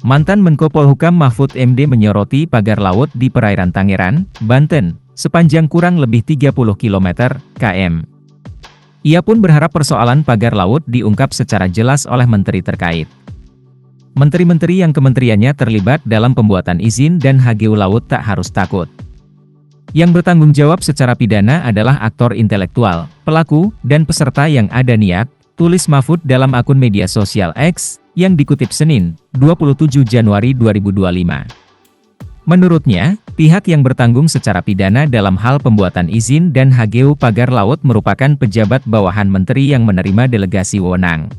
Mantan Menko Polhukam Mahfud MD menyoroti pagar laut di perairan Tangerang, Banten, sepanjang kurang lebih 30 km. Ia pun berharap persoalan pagar laut diungkap secara jelas oleh menteri terkait. Menteri-menteri yang kementeriannya terlibat dalam pembuatan izin dan HGU laut tak harus takut. Yang bertanggung jawab secara pidana adalah aktor intelektual, pelaku, dan peserta yang ada niat, tulis Mahfud dalam akun media sosial X, yang dikutip Senin, 27 Januari 2025. Menurutnya, pihak yang bertanggung secara pidana dalam hal pembuatan izin dan HGU pagar laut merupakan pejabat bawahan menteri yang menerima delegasi wewenang.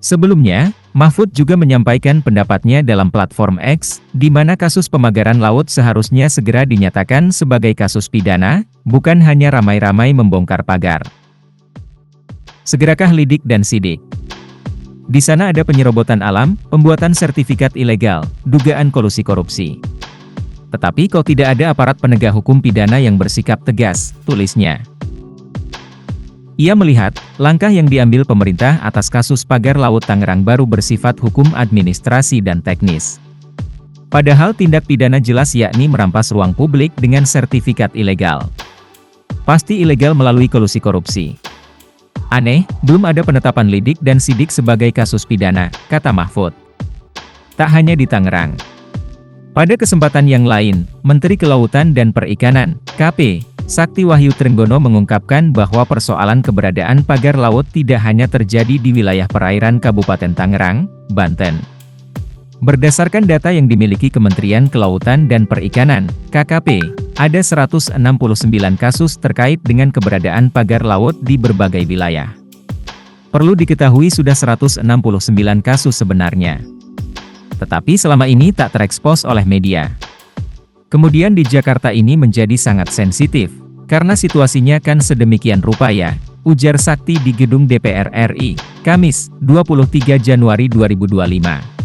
Sebelumnya, Mahfud juga menyampaikan pendapatnya dalam platform X, di mana kasus pemagaran laut seharusnya segera dinyatakan sebagai kasus pidana, bukan hanya ramai-ramai membongkar pagar. Segerakah lidik dan sidik? Di sana ada penyerobotan alam, pembuatan sertifikat ilegal, dugaan kolusi korupsi. Tetapi kok tidak ada aparat penegak hukum pidana yang bersikap tegas, tulisnya. Ia melihat, langkah yang diambil pemerintah atas kasus pagar laut Tangerang baru bersifat hukum administrasi dan teknis. Padahal tindak pidana jelas yakni merampas ruang publik dengan sertifikat ilegal. Pasti ilegal melalui kolusi korupsi. Aneh, belum ada penetapan lidik dan sidik sebagai kasus pidana, kata Mahfud. Tak hanya di Tangerang. Pada kesempatan yang lain, Menteri Kelautan dan Perikanan, KP, Sakti Wahyu Trenggono mengungkapkan bahwa persoalan keberadaan pagar laut tidak hanya terjadi di wilayah perairan Kabupaten Tangerang, Banten. Berdasarkan data yang dimiliki Kementerian Kelautan dan Perikanan, KKP, ada 169 kasus terkait dengan keberadaan pagar laut di berbagai wilayah. Perlu diketahui sudah 169 kasus sebenarnya. Tetapi selama ini tak terekspos oleh media. Kemudian di Jakarta ini menjadi sangat sensitif, karena situasinya kan sedemikian rupa ya, ujar Sakti di gedung DPR RI, Kamis, 23 Januari 2025.